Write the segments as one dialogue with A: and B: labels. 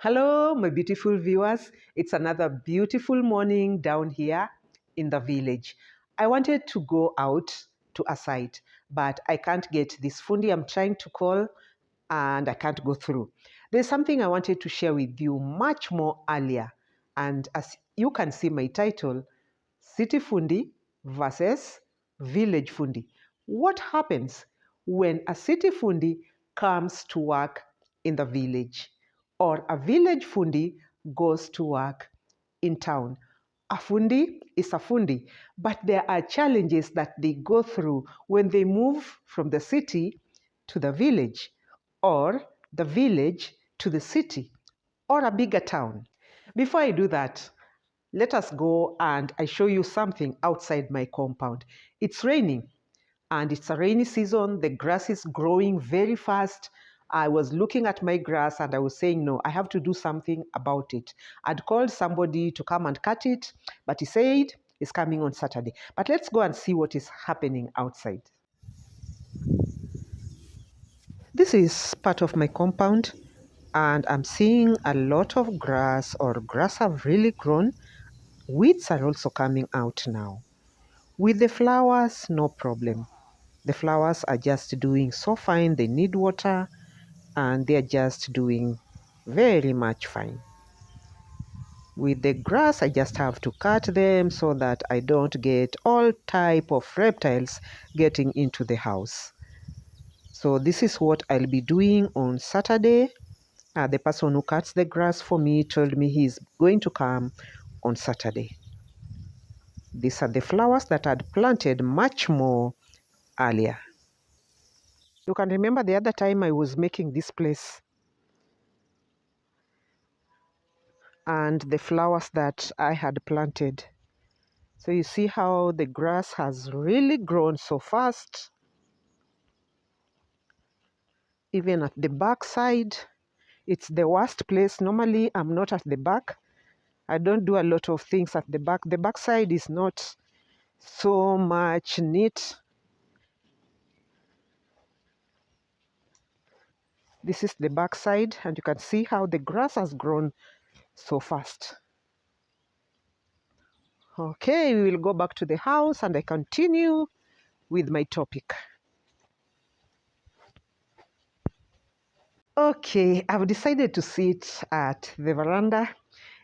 A: Hello, my beautiful viewers. It's another beautiful morning down here in the village. I wanted to go out to a site, but I can't get this Fundi I'm trying to call and I can't go through. There's something I wanted to share with you much more earlier. And as you can see my title, City Fundi versus Village Fundi. What happens when a city Fundi comes to work in the village or a village Fundi goes to work in town? A Fundi is a Fundi, but there are challenges that they go through when they move from the city to the village or the village to the city or a bigger town. Before I do that, let us go and I show you something outside my compound. It's raining and it's a rainy season. The grass is growing very fast. I was looking at my grass and I was saying, no, I have to do something about it. I'd called somebody to come and cut it, but he said he's coming on Saturday. But let's go and see what is happening outside. This is part of my compound and I'm seeing a lot of grass or grass have really grown. Weeds are also coming out now. With the flowers, no problem. The flowers are just doing so fine. They need water and they're just doing very much fine. With the grass, I just have to cut them so that I don't get all type of reptiles getting into the house. So this is what I'll be doing on Saturday. The person who cuts the grass for me told me he's going to come on Saturday. These are the flowers that I'd planted much more earlier. You can remember the other time I was making this place and the flowers that I had planted. So you see how the grass has really grown so fast. Even at the back side, it's the worst place. Normally, I'm not at the back. I don't do a lot of things at the back. The back side is not so much neat. This is the back side, and you can see how the grass has grown so fast. Okay, we will go back to the house and I continue with my topic. Okay, I've decided to sit at the veranda.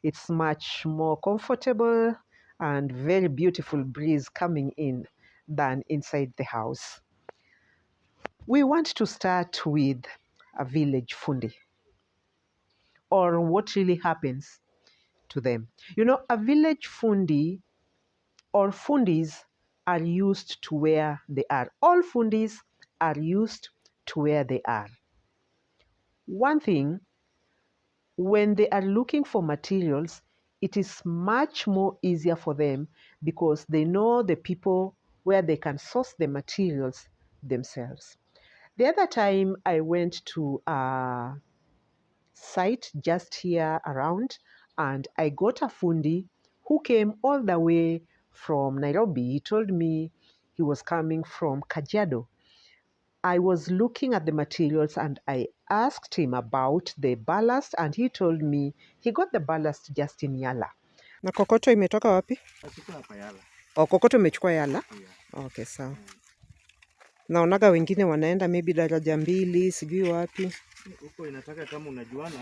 A: It's much more comfortable and very beautiful breeze coming in than inside the house. We want to start with a village Fundi or what really happens to them. You know, a village Fundi or Fundis are used to where they are. All Fundis are used to where they are. One thing, when they are looking for materials, it is much more easier for them because they know the people where they can source the materials themselves. The other time I went to a site just here around and I got a Fundi who came all the way from Nairobi. He told me he was coming from Kajiado. I was looking at the materials and I asked him about the ballast and he told me he got the ballast just in Yala. Na kokoto imetoka wapi?
B: Hapa Yala.
A: Oh, kokoto imechukua Yala?
B: Yeah.
A: Okay, sawa. Naonaga wengine wanaenda maybe daraja mbili, sijui wapi.
B: Huko inataka kama unajuana,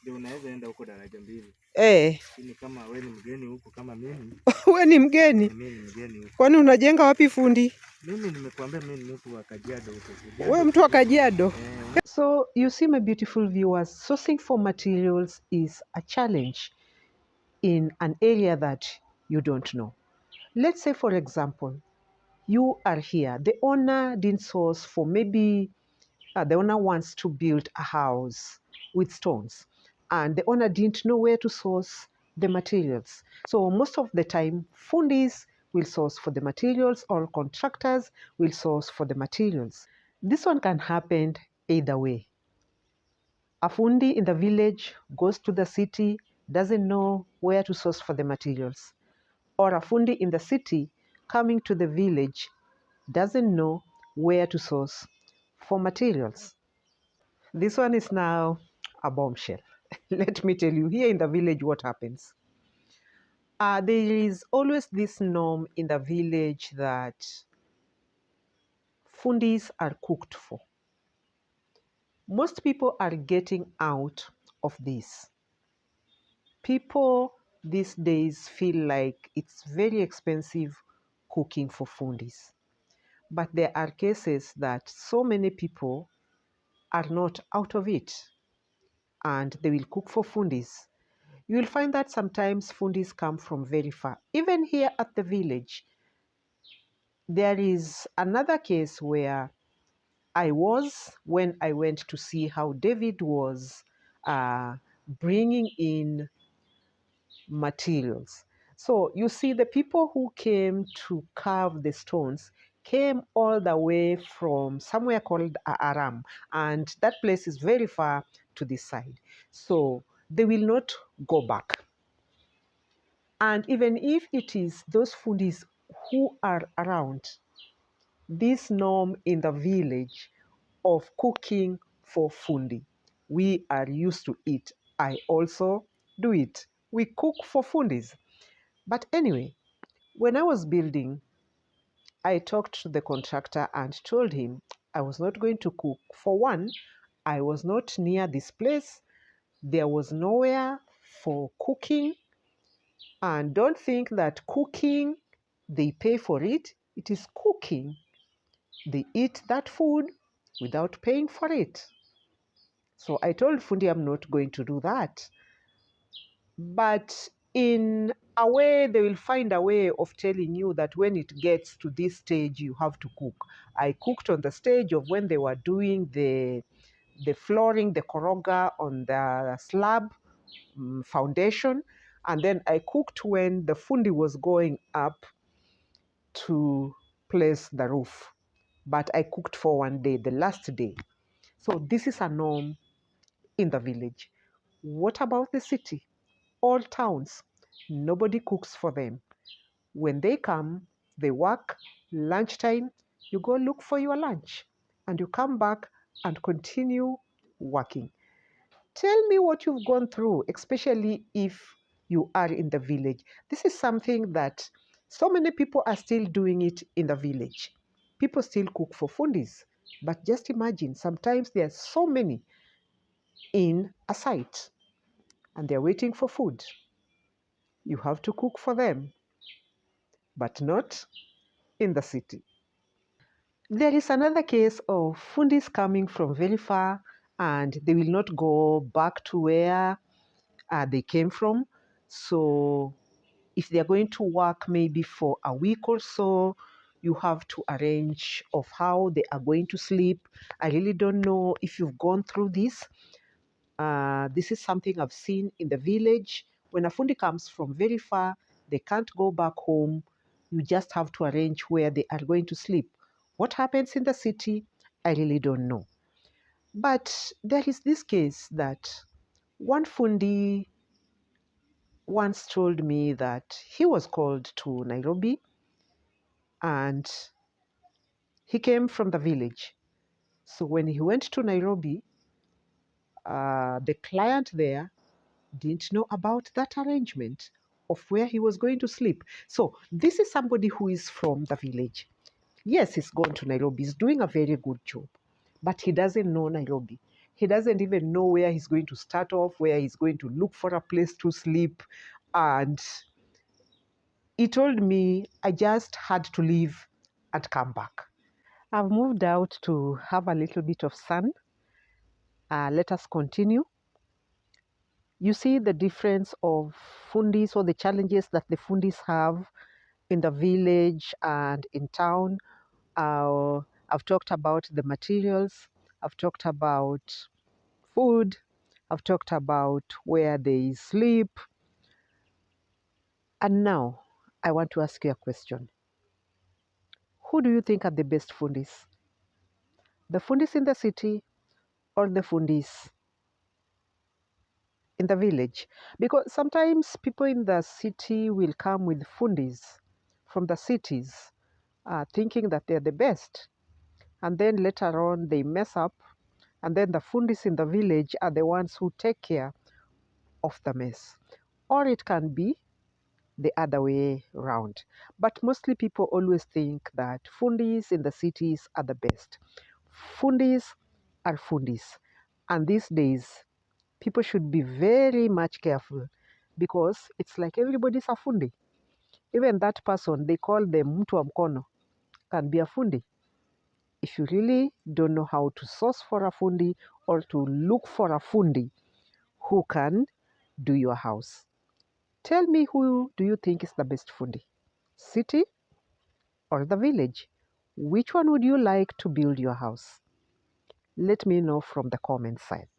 B: ndio unaweza enda huko daraja mbili. Lakini kama wewe ni mgeni huko kama mimi.
A: Wewe ni mgeni?
B: Mimi ni mgeni huko.
A: Kwani unajenga wapi Fundi?
B: Mimi nimekuambia mimi ni mtu wa Kajiado huko.
A: Wewe mtu wa Kajiado? So you see my beautiful viewers, sourcing for materials is a challenge in an area that you don't know. Let's say for example, you are here, the owner didn't source for maybe, the owner wants to build a house with stones and the owner didn't know where to source the materials. So most of the time, Fundis will source for the materials or contractors will source for the materials. This one can happen either way. A Fundi in the village goes to the city, doesn't know where to source for the materials. Or a Fundi in the city coming to the village doesn't know where to source for materials. This one is now a bombshell. let me tell you, here in the village, what happens? There is always this norm in the village that Fundis are cooked for. Most people are getting out of this. People these days feel like it's very expensive cooking for Fundis. But there are cases that so many people are not out of it and they will cook for Fundis. You will find that sometimes Fundis come from very far. Even here at the village, there is another case where when I went to see how David was bringing in materials. So you see, the people who came to carve the stones came all the way from somewhere called Aram, and that place is very far to this side. So they will not go back. And even if it is those foodies who are around, this norm in the village of cooking for Fundi, we are used to it. I also do it. We cook for Fundis. But anyway, when I was building, I talked to the contractor and told him I was not going to cook. For one, I was not near this place. There was nowhere for cooking. And don't think that cooking, they pay for it. It is cooking. They eat that food without paying for it. So I told Fundi I'm not going to do that. But in a way, they will find a way of telling you that when it gets to this stage, you have to cook. I cooked on the stage of when they were doing the flooring, the koroga on the slab foundation. And then I cooked when the Fundi was going up to place the roof. But I cooked for one day, the last day. So this is a norm in the village. What about the city? All towns, nobody cooks for them. When they come, they work, lunchtime, you go look for your lunch and you come back and continue working. Tell me what you've gone through, especially if you are in the village. This is something that so many people are still doing it in the village. People still cook for Fundis. But just imagine, sometimes there are so many in a site and they're waiting for food. You have to cook for them, but not in the city. There is another case of Fundis coming from very far and they will not go back to where they came from. So if they're going to work maybe for a week or so, you have to arrange of how they are going to sleep. I really don't know if you've gone through this. This is something I've seen in the village. When a Fundi comes from very far, they can't go back home. You just have to arrange where they are going to sleep. What happens in the city, I really don't know. But there is this case that one Fundi once told me that he was called to Nairobi and he came from the village. So when he went to Nairobi, the client there didn't know about that arrangement of where he was going to sleep. So this is somebody who is from the village. Yes, he's gone to Nairobi. He's doing a very good job, but he doesn't know Nairobi. He doesn't even know where he's going to start off, where he's going to look for a place to sleep. And he told me I just had to leave and come back. I've moved out to have a little bit of sun. Let us continue. You see the difference of Fundis or the challenges that the Fundis have in the village and in town. I've talked about the materials. I've talked about food. I've talked about where they sleep. And now I want to ask you a question. Who do you think are the best Fundis? The Fundis in the city or the Fundis in the village? Because sometimes people in the city will come with Fundis from the cities thinking that they're the best. And then later on they mess up. And then the Fundis in the village are the ones who take care of the mess. Or it can be the other way round. But mostly people always think that Fundis in the cities are the best. Fundis are Fundis. And these days, people should be very much careful because it's like everybody's a Fundi. Even that person, they call them mtu wa mkono, can be a Fundi. If you really don't know how to source for a Fundi or to look for a Fundi who can do your house. Tell me, who do you think is the best Fundi? City or the village? Which one would you like to build your house? Let me know from the comment side.